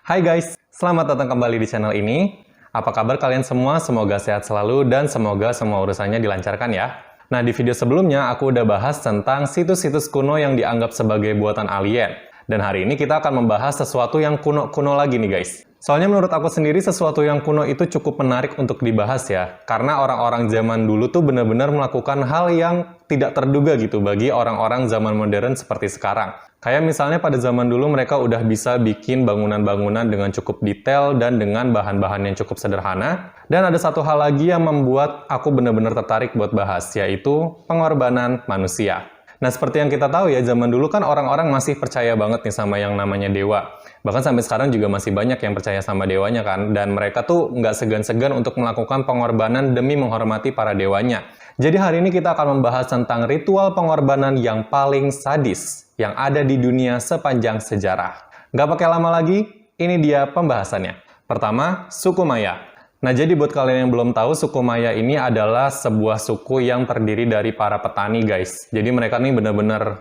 Hai guys, selamat datang kembali di channel ini. Apa kabar kalian semua? Semoga sehat selalu dan semoga semua urusannya dilancarkan ya. Nah, di video sebelumnya aku udah bahas tentang situs-situs kuno yang dianggap sebagai buatan alien. Dan hari ini kita akan membahas sesuatu yang kuno-kuno lagi nih guys. Soalnya menurut aku sendiri sesuatu yang kuno itu cukup menarik untuk dibahas ya. Karena orang-orang zaman dulu tuh benar-benar melakukan hal yang tidak terduga gitu bagi orang-orang zaman modern seperti sekarang. Kayak misalnya pada zaman dulu mereka udah bisa bikin bangunan-bangunan dengan cukup detail dan dengan bahan-bahan yang cukup sederhana. Dan ada satu hal lagi yang membuat aku benar-benar tertarik buat bahas, yaitu pengorbanan manusia. Nah, seperti yang kita tahu ya, zaman dulu kan orang-orang masih percaya banget nih sama yang namanya dewa. Bahkan sampai sekarang juga masih banyak yang percaya sama dewanya kan. Dan mereka tuh nggak segan-segan untuk melakukan pengorbanan demi menghormati para dewanya. Jadi hari ini kita akan membahas tentang ritual pengorbanan yang paling sadis yang ada di dunia sepanjang sejarah. Nggak pakai lama lagi, ini dia pembahasannya. Pertama, suku Maya. Nah, jadi buat kalian yang belum tahu, suku Maya ini adalah sebuah suku yang terdiri dari para petani, guys. Jadi mereka nih benar-benar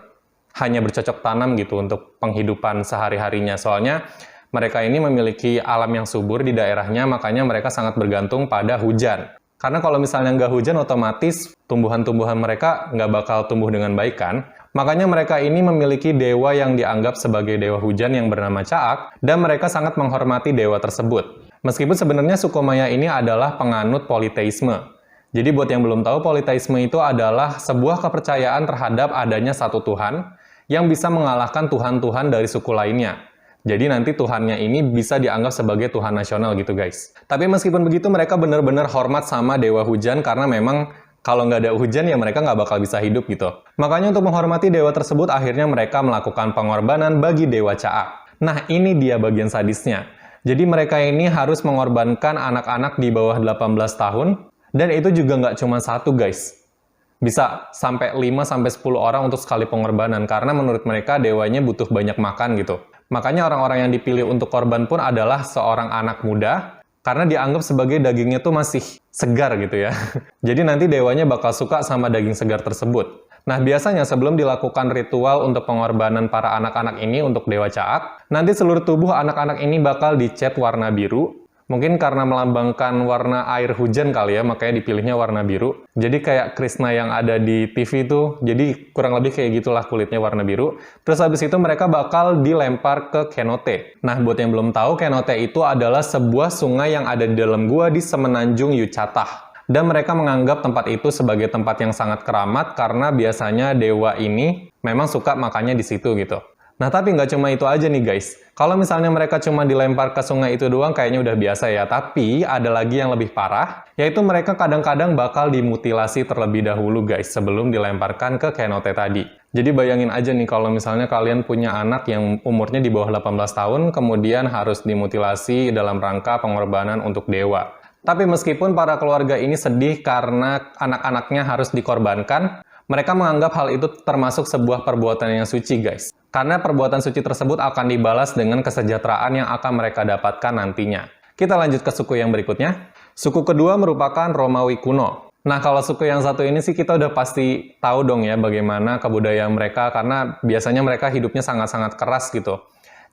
hanya bercocok tanam gitu untuk penghidupan sehari-harinya. Soalnya mereka ini memiliki alam yang subur di daerahnya, makanya mereka sangat bergantung pada hujan. Karena kalau misalnya nggak hujan, otomatis tumbuhan-tumbuhan mereka nggak bakal tumbuh dengan baik kan? Makanya mereka ini memiliki dewa yang dianggap sebagai dewa hujan yang bernama Caak, dan mereka sangat menghormati dewa tersebut. Meskipun sebenarnya suku Maya ini adalah penganut politeisme. Jadi buat yang belum tahu, politeisme itu adalah sebuah kepercayaan terhadap adanya satu Tuhan yang bisa mengalahkan Tuhan-Tuhan dari suku lainnya. Jadi nanti Tuhannya ini bisa dianggap sebagai Tuhan nasional gitu guys. Tapi meskipun begitu mereka benar-benar hormat sama dewa hujan karena memang kalau nggak ada hujan ya mereka nggak bakal bisa hidup gitu. Makanya untuk menghormati dewa tersebut akhirnya mereka melakukan pengorbanan bagi dewa Caak. Nah ini dia bagian sadisnya. Jadi mereka ini harus mengorbankan anak-anak di bawah 18 tahun dan itu juga nggak cuma satu guys. Bisa sampai 5-10 orang untuk sekali pengorbanan karena menurut mereka dewanya butuh banyak makan gitu. Makanya orang-orang yang dipilih untuk korban pun adalah seorang anak muda karena dianggap sebagai dagingnya tuh masih segar gitu ya. Jadi nanti dewanya bakal suka sama daging segar tersebut. Nah, biasanya sebelum dilakukan ritual untuk pengorbanan para anak-anak ini untuk dewa Caak, nanti seluruh tubuh anak-anak ini bakal dicat warna biru. Mungkin karena melambangkan warna air hujan kali ya, makanya dipilihnya warna biru. Jadi kayak Krishna yang ada di TV tuh, jadi kurang lebih kayak gitulah kulitnya warna biru. Terus habis itu mereka bakal dilempar ke Kenote. Nah, buat yang belum tahu, Kenote itu adalah sebuah sungai yang ada di dalam gua di semenanjung Yucatah. Dan mereka menganggap tempat itu sebagai tempat yang sangat keramat karena biasanya dewa ini memang suka makannya di situ gitu. Nah, tapi nggak cuma itu aja nih guys. Kalau misalnya mereka cuma dilempar ke sungai itu doang kayaknya udah biasa ya. Tapi ada lagi yang lebih parah, yaitu mereka kadang-kadang bakal dimutilasi terlebih dahulu guys sebelum dilemparkan ke Kenote tadi. Jadi bayangin aja nih kalau misalnya kalian punya anak yang umurnya di bawah 18 tahun, kemudian harus dimutilasi dalam rangka pengorbanan untuk dewa. Tapi meskipun para keluarga ini sedih karena anak-anaknya harus dikorbankan, mereka menganggap hal itu termasuk sebuah perbuatan yang suci guys. Karena perbuatan suci tersebut akan dibalas dengan kesejahteraan yang akan mereka dapatkan nantinya. Kita lanjut ke suku yang berikutnya. Suku kedua merupakan Romawi kuno. Nah, kalau suku yang satu ini sih kita udah pasti tahu dong ya bagaimana kebudayaan mereka karena biasanya mereka hidupnya sangat-sangat keras gitu.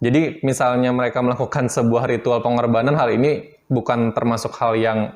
Jadi misalnya mereka melakukan sebuah ritual pengorbanan, hal ini bukan termasuk hal yang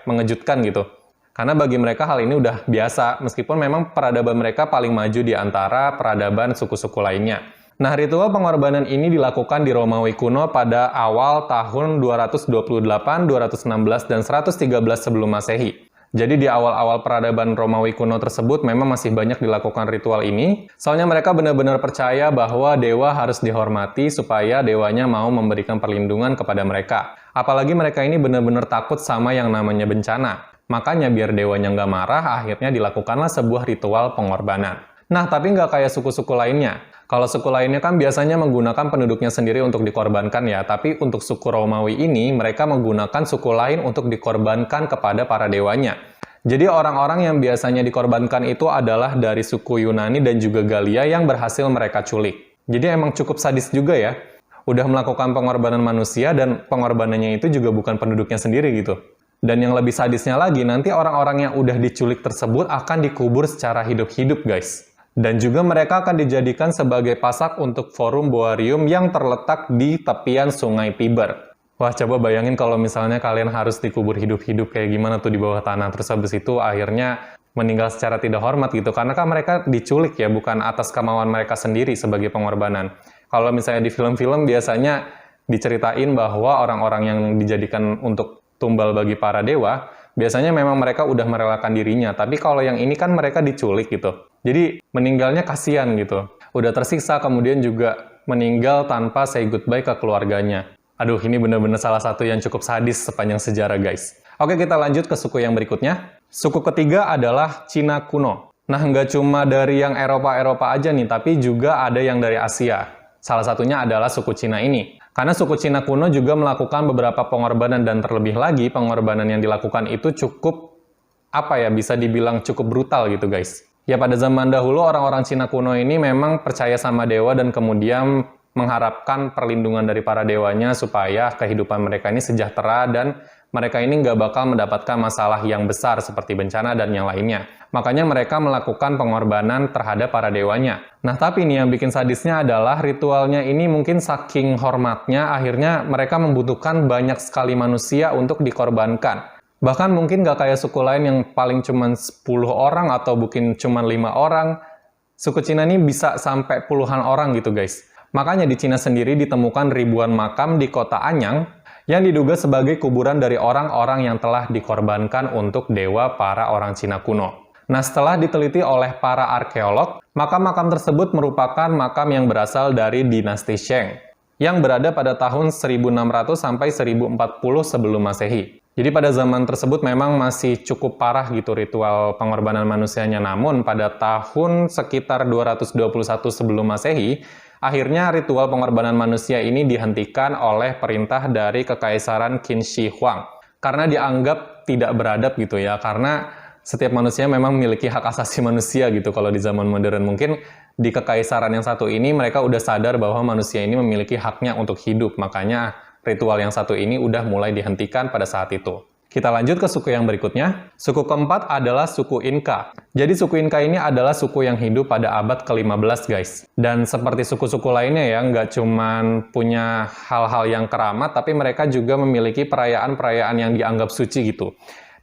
mengejutkan gitu. Karena bagi mereka hal ini udah biasa, meskipun memang peradaban mereka paling maju di antara peradaban suku-suku lainnya. Nah, ritual pengorbanan ini dilakukan di Romawi kuno pada awal tahun 228, 216, dan 113 sebelum Masehi. Jadi di awal-awal peradaban Romawi kuno tersebut memang masih banyak dilakukan ritual ini. Soalnya mereka benar-benar percaya bahwa dewa harus dihormati supaya dewanya mau memberikan perlindungan kepada mereka. Apalagi mereka ini benar-benar takut sama yang namanya bencana. Makanya biar dewanya nggak marah, akhirnya dilakukanlah sebuah ritual pengorbanan. Nah, tapi nggak kayak suku-suku lainnya. Kalau suku lainnya kan biasanya menggunakan penduduknya sendiri untuk dikorbankan ya, tapi untuk suku Romawi ini, mereka menggunakan suku lain untuk dikorbankan kepada para dewanya. Jadi orang-orang yang biasanya dikorbankan itu adalah dari suku Yunani dan juga Galia yang berhasil mereka culik. Jadi emang cukup sadis juga ya. Udah melakukan pengorbanan manusia dan pengorbanannya itu juga bukan penduduknya sendiri gitu. Dan yang lebih sadisnya lagi, nanti orang-orang yang udah diculik tersebut akan dikubur secara hidup-hidup guys. Dan juga mereka akan dijadikan sebagai pasak untuk forum Boarium yang terletak di tepian Sungai Tiber. Wah, coba bayangin kalau misalnya kalian harus dikubur hidup-hidup kayak gimana tuh di bawah tanah. Terus habis itu akhirnya meninggal secara tidak hormat gitu. Karena kan mereka diculik ya, bukan atas kemauan mereka sendiri sebagai pengorbanan. Kalau misalnya di film-film biasanya diceritain bahwa orang-orang yang dijadikan untuk tumbal bagi para dewa, biasanya memang mereka udah merelakan dirinya. Tapi kalau yang ini kan mereka diculik gitu. Jadi meninggalnya kasihan gitu. Udah tersiksa, kemudian juga meninggal tanpa say goodbye ke keluarganya. Aduh, ini bener-bener salah satu yang cukup sadis sepanjang sejarah, guys. Oke, kita lanjut ke suku yang berikutnya. Suku ketiga adalah Cina kuno. Nah, nggak cuma dari yang Eropa-Eropa aja nih, tapi juga ada yang dari Asia. Salah satunya adalah suku Cina ini. Karena suku Cina kuno juga melakukan beberapa pengorbanan, dan terlebih lagi pengorbanan yang dilakukan itu cukup, bisa dibilang cukup brutal gitu, guys. Ya, pada zaman dahulu orang-orang Cina kuno ini memang percaya sama dewa dan kemudian mengharapkan perlindungan dari para dewanya supaya kehidupan mereka ini sejahtera dan mereka ini nggak bakal mendapatkan masalah yang besar seperti bencana dan yang lainnya. Makanya mereka melakukan pengorbanan terhadap para dewanya. Nah, tapi nih yang bikin sadisnya adalah ritualnya ini mungkin saking hormatnya, akhirnya mereka membutuhkan banyak sekali manusia untuk dikorbankan. Bahkan mungkin nggak kayak suku lain yang paling cuma 10 orang atau mungkin cuma 5 orang. Suku Cina ini bisa sampai puluhan orang gitu, guys. Makanya di Cina sendiri ditemukan ribuan makam di kota Anyang yang diduga sebagai kuburan dari orang-orang yang telah dikorbankan untuk dewa para orang Cina kuno. Nah, setelah diteliti oleh para arkeolog, makam-makam tersebut merupakan makam yang berasal dari dinasti Shang, yang berada pada tahun 1600 sampai 1040 sebelum Masehi. Jadi pada zaman tersebut memang masih cukup parah gitu ritual pengorbanan manusianya. Namun pada tahun sekitar 221 sebelum Masehi, akhirnya ritual pengorbanan manusia ini dihentikan oleh perintah dari Kekaisaran Qin Shi Huang. Karena dianggap tidak beradab gitu ya, karena setiap manusia memang memiliki hak asasi manusia gitu. Kalau di zaman modern mungkin di Kekaisaran yang satu ini mereka udah sadar bahwa manusia ini memiliki haknya untuk hidup. Makanya ritual yang satu ini udah mulai dihentikan pada saat itu. Kita lanjut ke suku yang berikutnya. Suku keempat adalah suku Inka. Jadi suku Inka ini adalah suku yang hidup pada abad ke-15, guys. Dan seperti suku-suku lainnya ya, nggak cuman punya hal-hal yang keramat, tapi mereka juga memiliki perayaan-perayaan yang dianggap suci gitu.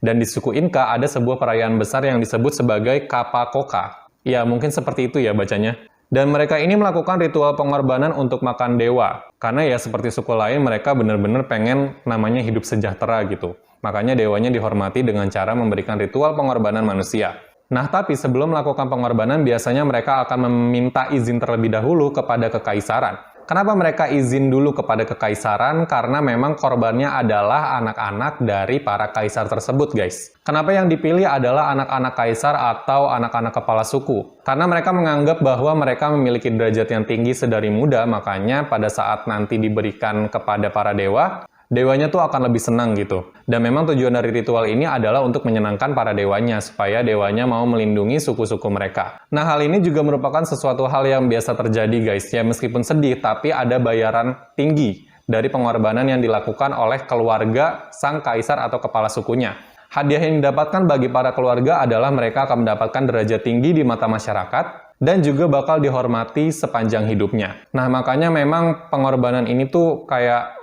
Dan di suku Inka ada sebuah perayaan besar yang disebut sebagai Kapakoka. Ya, mungkin seperti itu ya bacanya. Dan mereka ini melakukan ritual pengorbanan untuk makan dewa. Karena ya seperti suku lain, mereka benar-benar pengen namanya hidup sejahtera gitu. Makanya dewanya dihormati dengan cara memberikan ritual pengorbanan manusia. Nah, tapi sebelum melakukan pengorbanan, biasanya mereka akan meminta izin terlebih dahulu kepada kekaisaran. Kenapa mereka izin dulu kepada kekaisaran? Karena memang korbannya adalah anak-anak dari para kaisar tersebut, guys. Kenapa yang dipilih adalah anak-anak kaisar atau anak-anak kepala suku? Karena mereka menganggap bahwa mereka memiliki derajat yang tinggi sedari muda, makanya pada saat nanti diberikan kepada para dewa, dewanya tuh akan lebih senang gitu. Dan memang tujuan dari ritual ini adalah untuk menyenangkan para dewanya, supaya dewanya mau melindungi suku-suku mereka. Nah, hal ini juga merupakan sesuatu hal yang biasa terjadi, guys. Ya, meskipun sedih, tapi ada bayaran tinggi dari pengorbanan yang dilakukan oleh keluarga sang kaisar atau kepala sukunya. Hadiah yang didapatkan bagi para keluarga adalah mereka akan mendapatkan derajat tinggi di mata masyarakat, dan juga bakal dihormati sepanjang hidupnya. Nah, makanya memang pengorbanan ini tuh kayak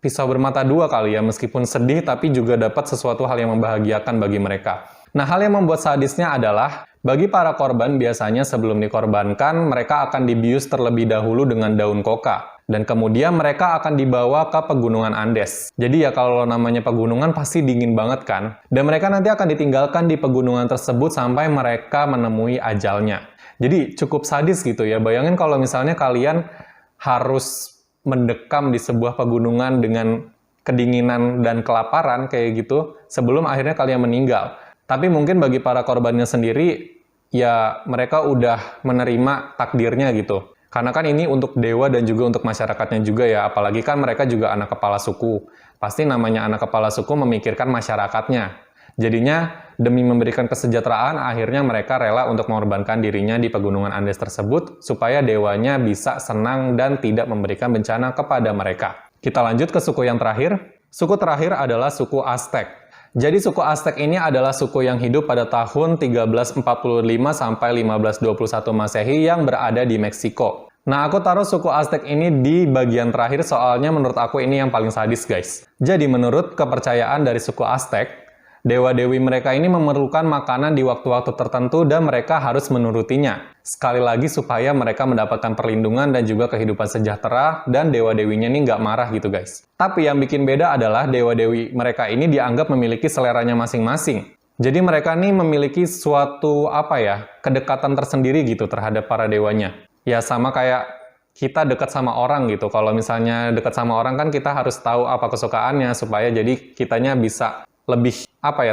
pisau bermata dua kali ya, meskipun sedih tapi juga dapat sesuatu hal yang membahagiakan bagi mereka. Nah, hal yang membuat sadisnya adalah bagi para korban biasanya sebelum dikorbankan mereka akan dibius terlebih dahulu dengan daun koka. Dan kemudian mereka akan dibawa ke pegunungan Andes. Jadi ya kalau namanya pegunungan pasti dingin banget kan? Dan mereka nanti akan ditinggalkan di pegunungan tersebut sampai mereka menemui ajalnya. Jadi cukup sadis gitu ya. Bayangin kalau misalnya kalian harus mendekam di sebuah pegunungan dengan kedinginan dan kelaparan kayak gitu sebelum akhirnya kalian meninggal. Tapi mungkin bagi para korbannya sendiri, ya mereka udah menerima takdirnya gitu. Karena kan ini untuk dewa dan juga untuk masyarakatnya juga ya, apalagi kan mereka juga anak kepala suku. Pasti namanya anak kepala suku memikirkan masyarakatnya. Jadinya demi memberikan kesejahteraan, akhirnya mereka rela untuk mengorbankan dirinya di pegunungan Andes tersebut supaya dewanya bisa senang dan tidak memberikan bencana kepada mereka. Kita lanjut ke suku yang terakhir. Suku terakhir adalah suku Aztec. Jadi suku Aztec ini adalah suku yang hidup pada tahun 1345 sampai 1521 Masehi yang berada di Meksiko. Nah, aku taruh suku Aztec ini di bagian terakhir soalnya menurut aku ini yang paling sadis, guys. Jadi menurut kepercayaan dari suku Aztec, dewa-dewi mereka ini memerlukan makanan di waktu-waktu tertentu dan mereka harus menurutinya. Sekali lagi supaya mereka mendapatkan perlindungan dan juga kehidupan sejahtera dan dewa-dewinya ini nggak marah gitu guys. Tapi yang bikin beda adalah dewa-dewi mereka ini dianggap memiliki seleranya masing-masing. Jadi mereka nih memiliki suatu kedekatan tersendiri gitu terhadap para dewanya. Ya sama kayak kita dekat sama orang gitu. Kalau misalnya dekat sama orang kan kita harus tahu apa kesukaannya supaya jadi kitanya bisa lebih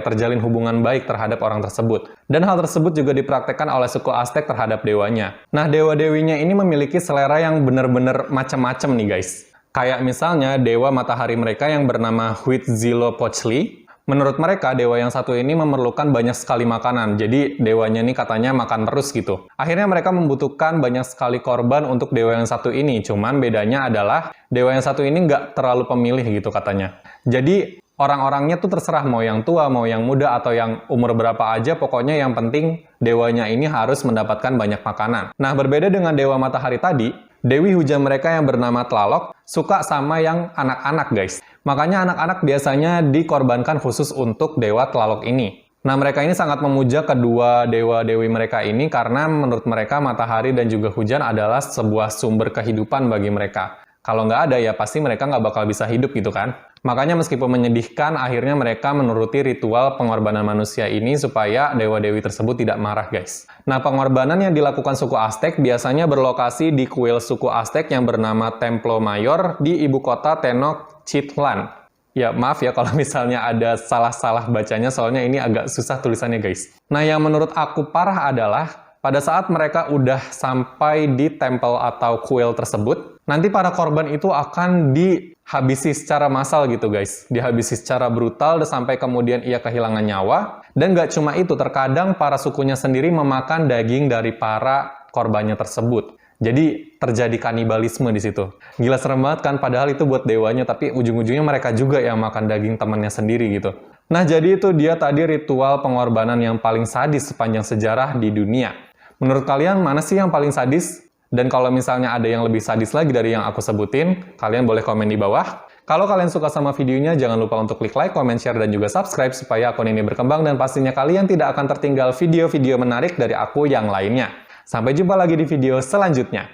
terjalin hubungan baik terhadap orang tersebut. Dan hal tersebut juga dipraktekkan oleh suku Aztec terhadap dewanya. Nah, dewa-dewinya ini memiliki selera yang benar-benar macam-macam nih guys. Kayak misalnya dewa matahari mereka yang bernama Huitzilopochtli. Menurut mereka, dewa yang satu ini memerlukan banyak sekali makanan. Jadi, dewanya ini katanya makan terus gitu. Akhirnya mereka membutuhkan banyak sekali korban untuk dewa yang satu ini. Cuman bedanya adalah dewa yang satu ini nggak terlalu pemilih gitu katanya. Jadi, orang-orangnya tuh terserah mau yang tua, mau yang muda, atau yang umur berapa aja, pokoknya yang penting dewanya ini harus mendapatkan banyak makanan. Nah, berbeda dengan dewa matahari tadi, dewi hujan mereka yang bernama Tlaloc suka sama yang anak-anak guys. Makanya anak-anak biasanya dikorbankan khusus untuk dewa Tlaloc ini. Nah, mereka ini sangat memuja kedua dewa-dewi mereka ini karena menurut mereka matahari dan juga hujan adalah sebuah sumber kehidupan bagi mereka. Kalau nggak ada ya pasti mereka nggak bakal bisa hidup gitu kan. Makanya meskipun menyedihkan, akhirnya mereka menuruti ritual pengorbanan manusia ini supaya dewa-dewi tersebut tidak marah guys. Nah, pengorbanan yang dilakukan suku Aztec biasanya berlokasi di kuil suku Aztec yang bernama Templo Mayor di ibu kota Tenochtitlan. Ya, maaf ya kalau misalnya ada salah-salah bacanya soalnya ini agak susah tulisannya guys. Nah, yang menurut aku parah adalah pada saat mereka udah sampai di temple atau kuil tersebut, nanti para korban itu akan dihabisi secara massal gitu guys. Dihabisi secara brutal sampai kemudian ia kehilangan nyawa. Dan gak cuma itu, terkadang para sukunya sendiri memakan daging dari para korbannya tersebut. Jadi terjadi kanibalisme di situ. Gila serem banget kan, padahal itu buat dewanya, tapi ujung-ujungnya mereka juga yang makan daging temannya sendiri gitu. Nah, jadi itu dia tadi ritual pengorbanan yang paling sadis sepanjang sejarah di dunia. Menurut kalian mana sih yang paling sadis? Dan kalau misalnya ada yang lebih sadis lagi dari yang aku sebutin, kalian boleh komen di bawah. Kalau kalian suka sama videonya, jangan lupa untuk klik like, comment, share, dan juga subscribe supaya akun ini berkembang dan pastinya kalian tidak akan tertinggal video-video menarik dari aku yang lainnya. Sampai jumpa lagi di video selanjutnya.